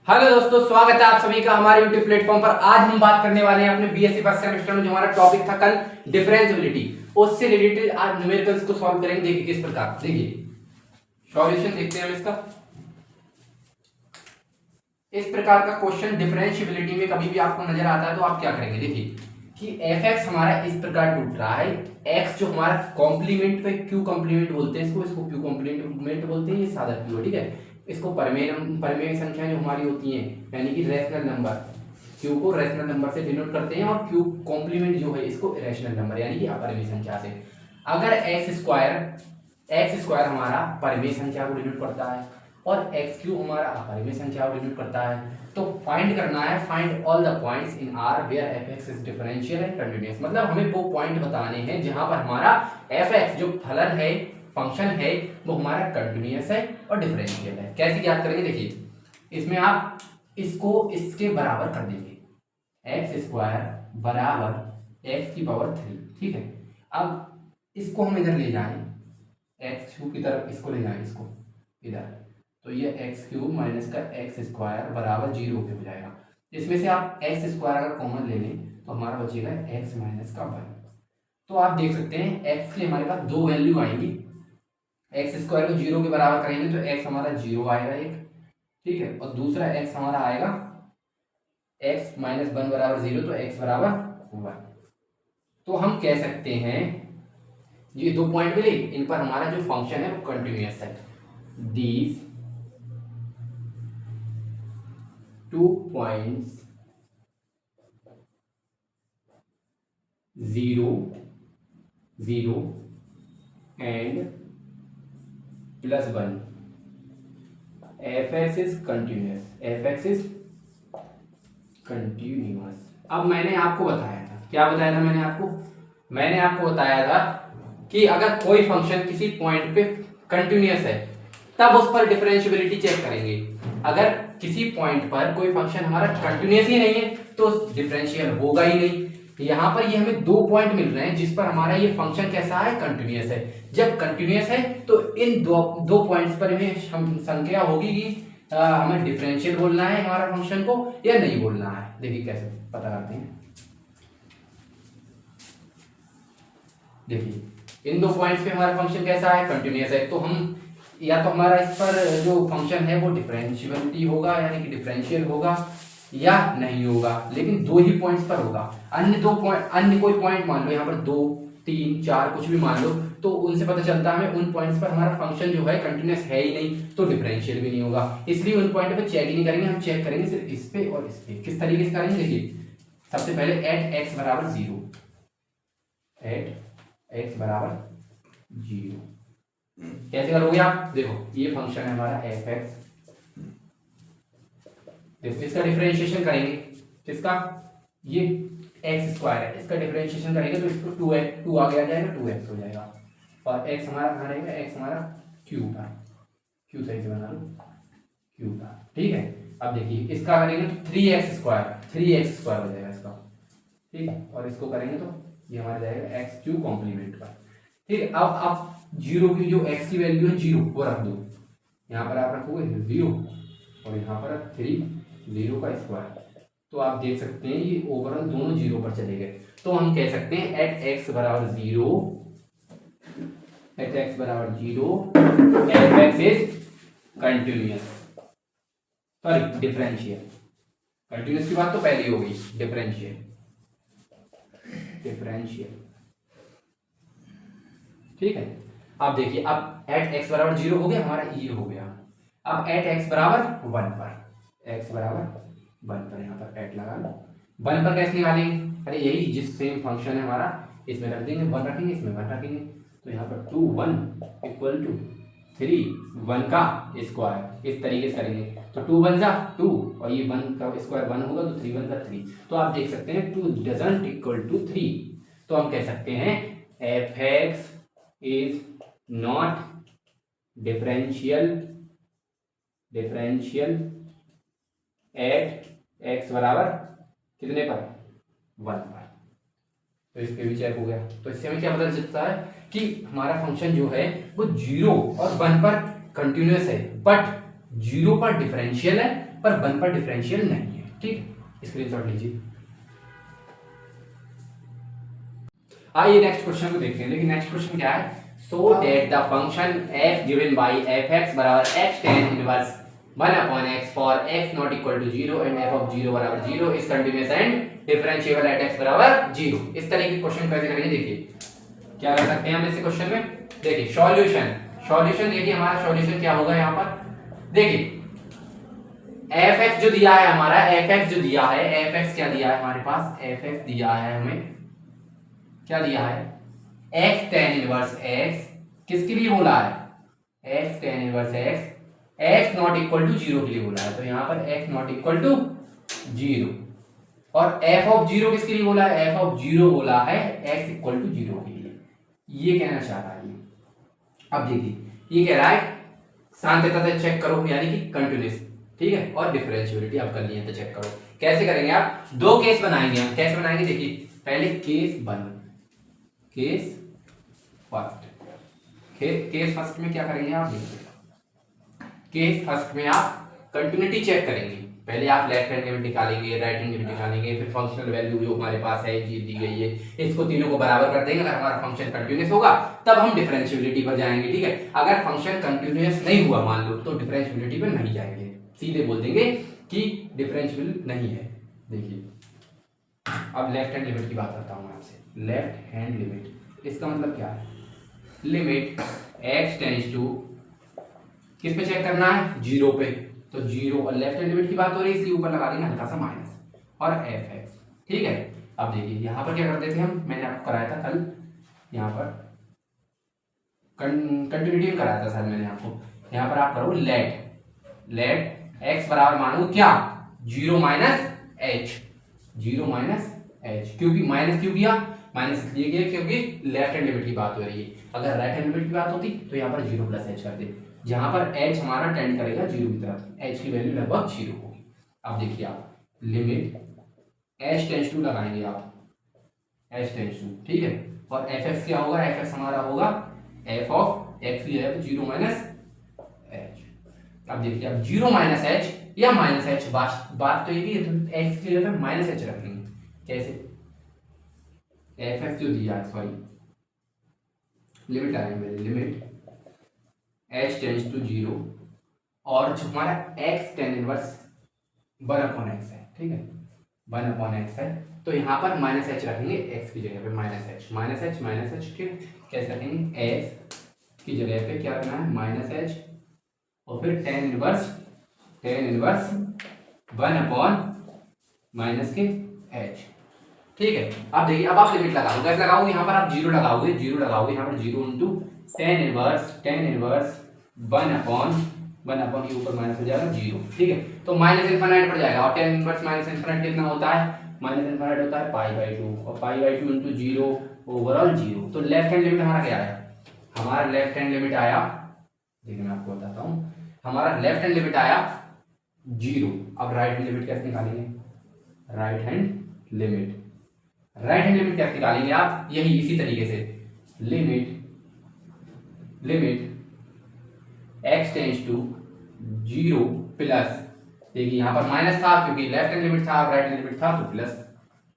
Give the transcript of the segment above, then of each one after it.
Hello दोस्तों, स्वागत है आप सभी का हमारे YouTube प्लेटफॉर्म पर। आज हम बात करने वाले हैं अपने बीएससी फर्स्ट सेमेस्टर में जो हमारा टॉपिक था कल डिफरेंशियबिलिटी, उससे रिलेटेड आज न्यूमेरिकल्स को सॉल्व करेंगे। देखिए किस प्रकार, देखिए सॉल्यूशन देखते हैं हम इसका। इस प्रकार का क्वेश्चन डिफरेंशियबिलिटी में कभी भी आपको नजर आता है तो आप क्या करेंगे। देखिए कि f(x) हमारा इस प्रकार टूट रहा है, x जो हमारा कॉम्प्लीमेंट पे q कॉम्प्लीमेंट बोलते हैं, इसको q कॉम्प्लीमेंट बोलते हैं, ये सादा q है, ठीक है। इसको परमेय संख्या जो हमारी होती है यानी कि रैशनल नंबर, q को रैशनल नंबर से डिनोट करते हैं और q कॉम्प्लीमेंट जो है इसको इरेशनल नंबर यानी कि अपरिमेय संख्या से। अगर x स्क्वायर हमारा परिमेय संख्या को डिनोट करता है और x³ हमारा अपरिमेय संख्या को डिनोट करता है, तो फाइंड करना है, find all the points in R where f(x) is differential and continuous. मतलब हमें वो पॉइंट बताने हैं जहां पर हमारा f(x) जो फलन है, फंक्शन है, वो हमारा कंटीन्यूअस है और डिफरेंशियल है। कैसे याद करेंगे, देखिए इसमें आप इसको इसके बराबर कर देंगे, x² बराबर x⁻3, ठीक है। अब इसको हम इधर ले जाएं, x³ की तरफ इसको ले जाएं, इसको इधर, तो ये x³ माइनस का x² बराबर 0 पे हो जाएगा। इसमें से आप x² अगर कॉमन ले लें तो हमारा बचेगा x माइनस का 1। तो आप देख सकते हैं x के हमारे पास दो वैल्यू आएंगी, x² को 0 के बराबर करेंगे तो x हमारा 0 आएगा एक, ठीक है, और दूसरा x हमारा आएगा x माइनस 1 बराबर 0, तो x बराबर 1। तो हम कह सकते हैं ये दो पॉइंट मिले, इन पर हमारा जो फंक्शन है वो कंटिन्यूअस है। These 2 points 0, 0 and +1 f(x) is continuous, f(x) is continuous। अब मैंने आपको बताया था, क्या बताया था मैंने आपको बताया था कि अगर कोई फंक्शन किसी पॉइंट पे कंटिन्यूअस है तब उस पर डिफरेंशियबिलिटी चेक करेंगे। अगर किसी पॉइंट पर कोई फंक्शन हमारा कंटिन्यूअस ही नहीं है तो डिफरेंशियल होगा ही नहीं। यहाँ पर ये हमें दो पॉइंट मिल रहे हैं जिस पर हमारा ये फंक्शन कैसा है, कंटिन्यूअस है। जब कंटिन्यूअस है तो इन दो पॉइंट्स पर हमें संख्या होगी कि हमें डिफरेंशियल बोलना है हमारा फंक्शन को या नहीं बोलना है। देखिए कैसे पता करते हैं। देखिए इन दो पॉइंट्स पे हमारा फंक्शन कैसा है, कंटिन्यूअस है, तो हम या तो हमारा इस पर जो फंक्शन है वो डिफरेंशियबिलिटी होगा यानी कि डिफरेंशियल होगा या नहीं होगा, लेकिन दो ही पॉइंट्स पर होगा। अन्य कोई पॉइंट मान लो, यहाँ पर 2, 3, 4 कुछ भी मान लो, तो उनसे पता चलता है हमें उन पॉइंट्स पर हमारा फंक्शन जो है कंटिन्यूअस है ही नहीं, तो डिफरेंशियल भी नहीं होगा। इसलिए उन पॉइंट पे चेक ही नहीं करेंगे, हम चेक करेंगे सिर्फ इस पे और इस पे। किस तरीके से करेंगे, देखिए सबसे पहले एट x बराबर 0, एट x बराबर 0 कैसे करोगे आप, देखो ये फंक्शन है हमारा f(x), देखो इसका डिफरेंशिएशन करेंगे, किसका, ये x² है, इसका डिफरेंशिएशन करेंगे तो इसको 2 आगे आ जाएगा, 2x हो जाएगा, और x हमारा कहाँ रहेगा, x हमारा q का, q सही से बना लो, q का, ठीक है। अब देखिए इसका करेंगे तो 3x² हो जाएगा इसका, ठीक है, और इसको करेंगे तो ये हमारा जाएगा x³ कॉम्प्लीमेंट का, ठीक है। अब आप 0 की जो x की वैल्यू है 0 वो रख दो, यहाँ पर आप रखोगे 0 और यहाँ पर 3, 0 का स्क्वायर, तो आप देख सकते हैं ये ओवरऑल दोनों 0 पर चले गए। तो हम कह सकते हैं एट x बराबर 0 f(x) is continuous, sorry differential. Continuous की बात तो पहले हो गई, डिफरेंशियल, ठीक है। अब देखिए अब एट x बराबर 0 हो गया, हमारा ये हो गया। अब एट x बराबर 1 पर, x बराबर 1 पर यहाँ पर एट लगा लो। 1 पर कैसे निकालेंगे, अरे यही जिस सेम फंक्शन है हमारा, इसमें रख देंगे 1 रखेंगे, इसमें 1 रखेंगे, तो यहाँ पर 2 1 इक्वल टू 3 1 का स्क्वायर, इस तरीके से करेंगे तो 2 1 जा 2 और ये 1 का स्क्वायर 1 होगा, तो 3 1 जा 3, तो आप देख सकते हैं 2 डजंट इक्वल टू 3। तो हम कह सकते हैं f(x) is not differential at x बराबर कितने पर, 1 पर। तो इस पे भी चेक हो गया। तो इससे हमें क्या पता चलता है कि हमारा फंक्शन जो है वो 0 और 1 पर कंटिन्यूअस है, बट 0 पर डिफरेंशियल है पर 1 पर डिफरेंशियल नहीं है। ठीक, स्क्रीनशॉट लीजिए। आइए नेक्स्ट क्वेश्चन को देखते हैं। लेकिन नेक्स्ट क्वेश्चन क्या है, so that the function f given by fx बराबर x tan inverse 1 upon x for x not equal to 0 and f of 0 बराबर 0 is continuous and differentiable at x बराबर 0। इस तरह के क्वेश्चन कैसे करेंगे, देखिए क्या कर सकते हैं हम इस क्वेश्चन में। देखिए सॉल्यूशन देखिए हमारा सॉल्यूशन क्या होगा यहाँ पर। देखिए fx जो दिया है हमारा, fx जो दिया है, fx क्या दिया है हमारे पास, fx दिया है हमें, क्या दिया है, x tan इनवर्स x, किसके लिए बोला है, x tan inverse x not equal to 0 के लिए बोला है। तो यहाँ पर x नॉट इक्वल टू 0 और f ऑफ 0 किसके लिए बोला है, f ऑफ 0 बोला है x इक्वल टू 0 के लिए, ये कहना चाह रहा है। अब देखिए ये कह रहा है सांत्यता से चेक करो, यानी कि कंटिन्यूअस, ठीक है, और डिफरेंशिएबिलिटी आप कर लिए तो चेक करो। कैसे करेंगे आप, दो केस बनाएंगे हम। कैसे बनाएंगे, देखिए पहले केस फर्स्ट में क्या करेंगे आप, देखिए केस फर्स्ट में आप कंटिन्यूटी चेक करेंगे। पहले आप लेफ्ट हैंड लिमिट निकालेंगे, राइट हैंड लिमिट निकालेंगे, फिर फंक्शनल वैल्यू जो हमारे पास है ये दी गई है, इसको तीनों को बराबर कर देंगे। अगर हमारा फंक्शन कंटिन्यूअस होगा तब हम डिफरेंशिएबिलिटी पर जाएंगे, ठीक है। अगर फंक्शन कंटिन्यूअस नहीं हुआ मान लो, तो डिफरेंशिएबिलिटी पर नहीं जाएंगे, सीधे बोल देंगे कि डिफरेंशिएबल नहीं है। देखिए अब लेफ्ट हैंड लिमिट की बात करता हूँ मैं आपसे। लेफ्ट हैंड लिमिट, इसका मतलब क्या है, लिमिट x टेंड्स टू, किस पे चेक करना है, 0 पे, तो 0, और लेफ्ट हैंड लिमिट की बात हो रही है इसलिए ऊपर लगा देंगे हल्का सा माइनस और fx, ठीक है। अब देखिए यहाँ पर क्या करते थे हम, मैंने आपको कराया था कल, यहाँ पर कंटिन्यूटी में कराया था सर मैंने आपको। यहाँ पर आप करो लेट x बराबर मानो क्या, 0 माइनस h, 0 माइनस h, क्योंकि माइनस क्यों किया, माइनस इसलिए किया क्योंकि लेफ्ट हैंड लिमिट की बात हो रही है। अगर राइट हैंड लिमिट की बात होती तो यहाँ पर 0 प्लस h कर दे, जहां पर h हमारा टेंड करेगा 0 की तरफ, h की वैल्यू लगभग 0 होगी। अब देखिए आप लिमिट h टेंड्स टू लगाएंगे आप, h टेंड्स टू, ठीक है, और fx क्या होगा, fx हमारा होगा f ऑफ x लिया है तो 0 माइनस h। अब देखिए अब 0 माइनस h या माइनस h, बात तो ये भी है, तो x की जगह माइनस h रखेंगे। कैसे, fx जो दिया है, सॉरी लिमिट लगाएंगे मेरे, लिमिट h टेंड्स टू 0 और जो हमारा x tan inverse 1 upon x है, ठीक है, 1 अपॉन x है, तो यहाँ पर माइनस h रखेंगे, x की जगह पे माइनस h, ठीक, कैसे रखेंगे, x की जगह पे क्या रखना है, माइनस h, और फिर टेन इनवर्स 1 अपॉन माइनस के h, ठीक है। अब देखिए अब आप लिमिट लगाओगे, कैसे लगाओगे, यहाँ पर आप 0 लगाओगे, यहाँ पर 0 इंटू टेन इनवर्स 1 अपॉन ये ऊपर माइनस हो जाएगा 0, ठीक है, तो माइनस इनफाइनाइट पड़ जाएगा। और टेन इनवर्स माइनस इनफाइनाइट कितना होता है, माइनस इनफाइनाइट होता है π/2, और π/2 इंटू 0 ओवरऑल 0। तो लेफ्ट हैंड लिमिट हमारा क्या आया, हमारा लेफ्ट हैंड लिमिट आया, देखिए मैं आपको बताता हूँ, हमारा लेफ्ट हैंड लिमिट आया 0। अब राइट हैंड लिमिट कैसे निकालेंगे, राइट हैंड लिमिट कैसे निकालेंगे आप, यही इसी तरीके से, limit x tends to 0 plus, देखिए यहाँ पर माइनस था क्योंकि लेफ्ट हैंड लिमिट था, राइट हैंड लिमिट था, तो प्लस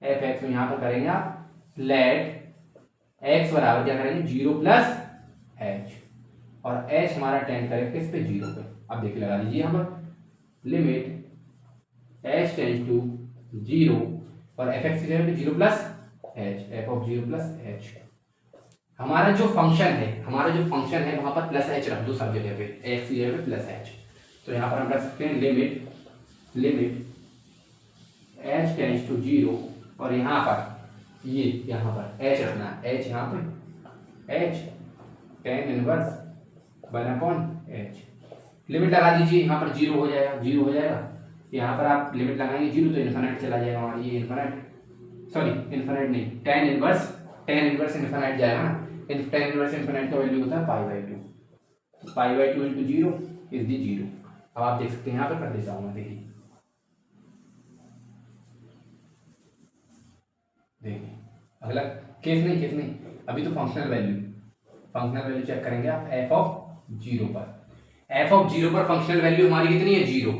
fx में यहाँ पर करेंगे आप लेट x बराबर क्या करेंगे, 0 प्लस h, और h हमारा टेंड करेगा किस पे, 0 पे। अब देखिए लगा लीजिए यहाँ पर लिमिट h टेंड्स टू 0 और fx की जगह पे 0 plus h, f of 0 plus h। हमारा जो फंक्शन है वहां पर प्लस h रख दो सब जगह पे, x की जगह पे प्लस h, तो यहाँ पर हम रख सकते हैं लिमिट h टेंड्स टू 0, और यहाँ पर यहाँ पर h रखना है, h यहाँ पे h tan inverse 1 upon h, limit लगा दीजिए, यहाँ पर 0 हो जाएगा, यहाँ पर आप लिमिट लगाएंगे 0 तो इनफाइनाइट चला जाएगा हमारा, ये इनफाइनाइट नहीं, टेन इनवर्स इनफाइनाइट जाएगा ना, टेन इनवर्स इनफाइनाइट का वैल्यू होता है π/2 इंटू 0 इज दी 0। अब आप देख सकते हैं यहाँ पर कर देता हूँ मैं, देखिए अगला केस नहीं, अभी तो फंक्शनल वैल्यू चेक करेंगे आप f ऑफ 0 पर, फंक्शनल वैल्यू हमारी कितनी है, 0,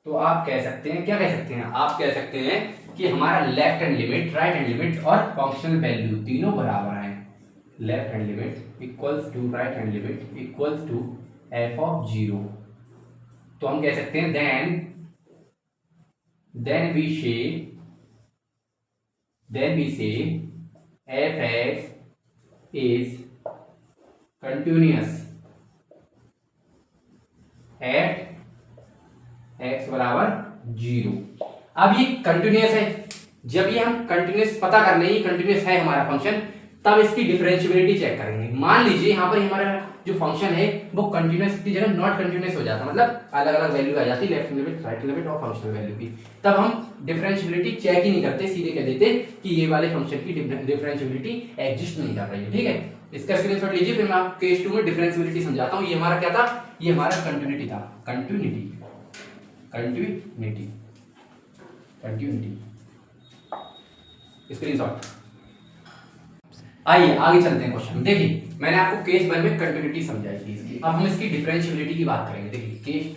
तो आप कह सकते हैं, क्या कह सकते हैं, आप कह सकते हैं कि हमारा left hand limit, right hand limit और फंक्शनल वैल्यू तीनों बराबर हैं। Left hand limit equals to right hand limit equals to F of zero. तो हम कह सकते हैं then we say F X is continuous at X बराबर जीरो। अब ये कंटिन्यूअस है, जब ये हम कंटिन्यूअस पता कर लें, ये कंटिन्यूअस है हमारा फंक्शन, तब इसकी डिफरेंशिएबिलिटी चेक करेंगे। मान लीजिए यहाँ पर हमारा जो फंक्शन है वो कंटिन्यूअस की जगह नॉट कंटिन्यूअस हो जाता, मतलब अलग अलग वैल्यू आ जाती, लेफ्ट लिमिट, राइट लिमिट और फंक्शनल वैल्यू की, तब हम डिफरेंशिएबिलिटी चेक ही नहीं करते, सीधे कह देते कि ये वाले फंक्शन की डिफरेंशिएबिलिटी एग्जिस्ट नहीं कर रही है। ठीक है, इसका स्क्रीनशॉट लीजिए, फिर मैं आपको केस 2 में डिफरेंशिएबिलिटी समझाता हूँ। ये हमारा क्या था, ये हमारा कंटिन्यूटी था, कंटिन्यूटी स्क्रीनशॉट। आइए आगे चलते हैं क्वेश्चन। देखिए मैंने आपको केस 1 में कंटिन्यूटी समझाई थी इसकी, अब हम इसकी डिफरेंशिएबिलिटी की बात करेंगे। देखिए केस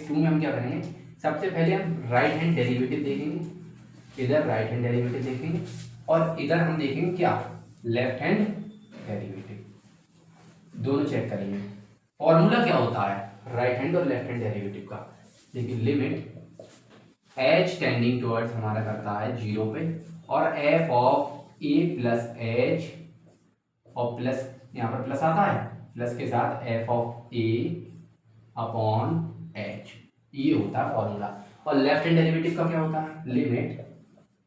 2 में हम क्या करेंगे, सबसे पहले हम राइट हैंड डेरिवेटिव देखेंगे, इधर राइट हैंड डेरिवेटिव देखेंगे और इधर हम देखेंगे क्या, लेफ्ट हैंड डेरिवेटिव, दोनों चेक करेंगे। फॉर्मूला क्या होता है राइट हैंड और लेफ्ट हैंड डेरिवेटिव का, देखिए लिमिट h टेंडिंग टुवर्ड्स हमारा करता है जीरो पे, और f of a plus h और प्लस यहाँ पर प्लस आता है, प्लस के साथ f of a upon h, ये होता है फॉर्मूला। और लेफ्ट हैंड डेरिवेटिव का क्या होता है, लिमिट,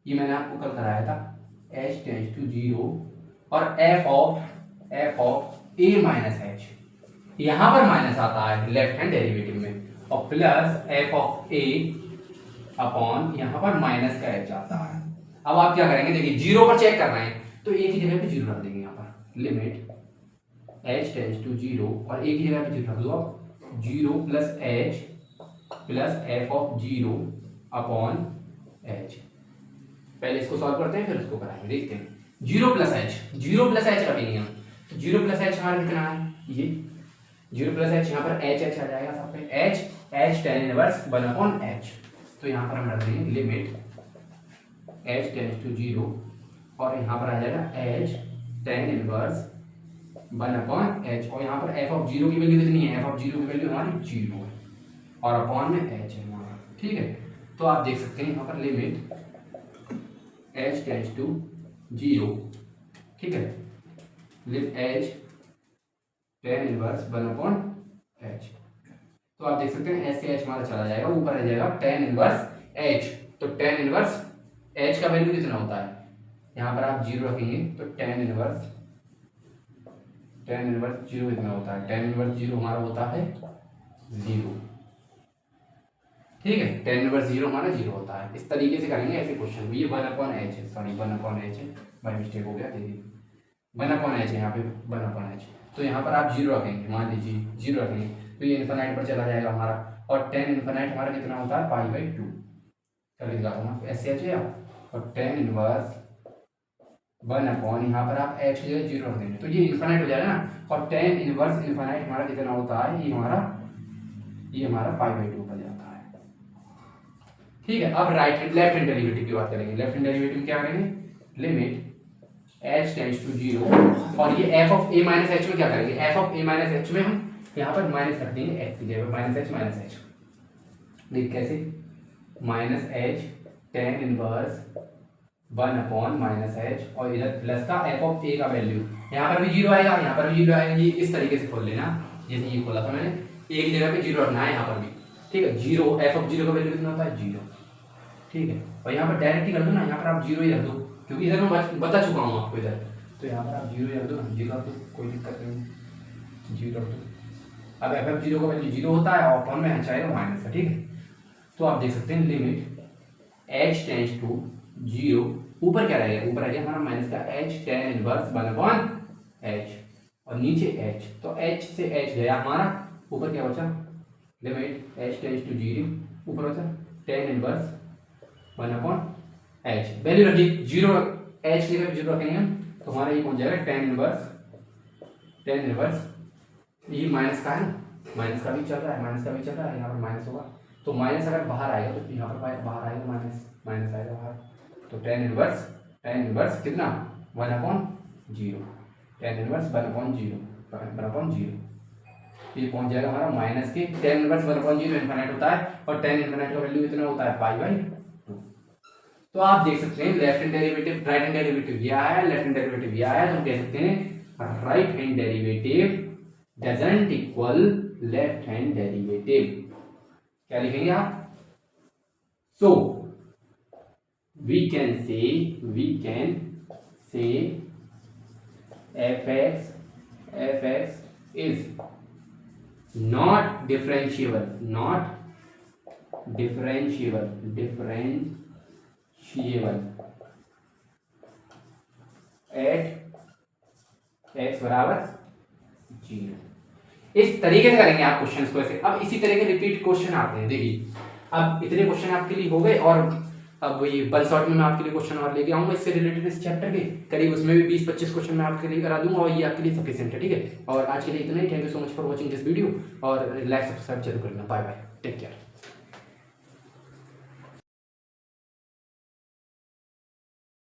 ये मैंने आपको कल कराया था, h टेंड्स टू जीरो और f of a minus h, यहाँ पर माइनस आता है लेफ्ट हैंड डेरिवेटिव में, और plus f of a upon यहाँ पर माइनस का h आता है। अब आप क्या करेंगे, देखिए जीरो पर चेक करना है तो एक ही जगह पे जीरो रख देंगे, यहाँ पर limit h tends to zero और एक ही जगह पे जीरो रख दो आप, zero plus h plus f of zero upon h। पहले इसको सॉल्व करते हैं फिर उसको कराएंगे, देखते हैं। जीरो प्लस h रखेंगे हम, तो जीरो प्लस h हमारा कितना है, ये जीरो प्लस h, यहाँ पर h आ जाएगा सब पे, h tan inverse 1 upon h। तो यहाँ पर हम रख देंगे limit h tends to zero और यहाँ पर आ जाएगा h tan inverse 1 upon h, और यहाँ पर f ऑफ जीरो की वैल्यू कितनी है, f ऑफ जीरो की वैल्यू हमारी जीरो है और अपॉन में h है हमारा। ठीक है, तो आप देख सकते हैं यहाँ पर limit h tends to zero, ठीक है, limit h tan inverse 1 upon h। तो आप देख सकते हैं h से h हमारा चला जाएगा, ऊपर रह जाएगा tan इनवर्स h। तो tan इनवर्स h का वैल्यू कितना होता है, यहाँ पर आप जीरो रखेंगे तो tan इनवर्स जीरो कितना होता है, tan इनवर्स जीरो हमारा होता है जीरो। ठीक है, tan इनवर्स जीरो हमारा जीरो होता है। इस तरीके से करेंगे ऐसे क्वेश्चन। ये 1 अपॉन h है, सॉरी 1 अपॉन h है, बाय मिस्टेक हो गया, देखिए 1 अपॉन h है यहाँ पे, 1 अपॉन h। तो यहाँ पर आप जीरो रखेंगे, मान लीजिए जीरो रखेंगे तो ये इन्फिनाइट पर चला जाएगा हमारा, और tan इन्फिनाइट हमारा कितना होता है, पाई/2 करके दिखाता हूँ ऐसे h है, और tan इनवर्स 1 अपॉन यहाँ पर आप h की जगह जीरो रख देंगे तो ये इन्फिनाइट हो जाएगा ना, और tan इनवर्स इन्फिनाइट हमारा कितना होता है, ये हमारा पाई/2 पर जाता है। ठीक है, अब लेफ्ट हैंड डेरिवेटिव की बात करेंगे। लेफ्ट हैंड डेरिवेटिव क्या करेंगे, limit h tends to zero, और ये f of a minus h में क्या करेंगे, f of a minus h में हम यहाँ पर माइनस रख देंगे x की जगह, माइनस h। देख कैसे, minus h tan inverse 1 upon minus h, और इधर प्लस का f ऑफ a का वैल्यू, यहाँ पर भी जीरो आएगा, यहाँ पर भी जीरो आएगा, ये इस तरीके से खोल लेना, जैसे ये खोला था मैंने, एक जगह पे जीरो रखना है यहाँ पर भी। ठीक है, जीरो, f ऑफ जीरो का वैल्यू कितना होता है, जीरो। ठीक है, और यहाँ पर डायरेक्ट ही कर दो ना, यहाँ पर आप जीरो ही रख दो, क्योंकि इधर मैं बता चुका हूँ आपको इधर, तो यहाँ पर आप जीरो ही रख दो, जीरो रख दो, कोई दिक्कत नहीं, जीरो रख दो। अब एफ एफ जीरो का वैल्यू जीरो होता है और अपॉन में h आएगा माइनस का। ठीक है, तो आप देख सकते हैं limit h tends to zero, ऊपर क्या रहेगा, ऊपर रहेगा हमारा माइनस का h tan inverse 1 upon h, और नीचे h, तो h से h गया हमारा, ऊपर क्या बचा, limit h tends to zero, ऊपर बचा tan inverse 1 upon h, value रखिए जीरो, h की जगह जीरो रखेंगे हम, तो हमारा ये पहुंच जाएगा tan इनवर्स ये माइनस का है ना, माइनस का भी चल रहा है, माइनस का भी चल रहा है, यहाँ पर माइनस होगा तो माइनस अगर बाहर आएगा तो यहाँ पर बाहर आएगा माइनस, माइनस आएगा बाहर, तो टेन इनवर्स कितना 1/0, टेन इनवर्स 1/0 ये पहुंच जाएगा हमारा माइनस के टेन इनवर्स 1/0 इनफाइनाइट होता है और टेन इनफाइनाइट का वैल्यू इतना होता है π/2। तो आप देख सकते हैं left hand derivative right hand derivative ये आया है, लेफ्ट हैंड डेरिवेटिव ये आया है, तो हम कह सकते हैं right hand derivative doesn't equal left hand derivative. क्या लिखेंगे आप? So we can say fx is not differentiable at x बराबर 0। इस तरीके से करेंगे आप क्वेश्चंस को ऐसे। अब इसी तरह के रिपीट क्वेश्चन आते हैं, देखिए अब इतने क्वेश्चन आपके लिए हो गए और अब ये बल शॉर्ट में मैं आपके लिए क्वेश्चन और लेके आऊंगा इससे रिलेटेड इस चैप्टर के करीब, उसमें भी 20-25 क्वेश्चन मैं आपके लिए करा दूंगा और ये आपके लिए सफिशिएंट है, ठीक है। और आज के लिए इतना ही। Thank you so much for watching this video और लाइक सब्सक्राइब जरूर करना। Bye bye, take care.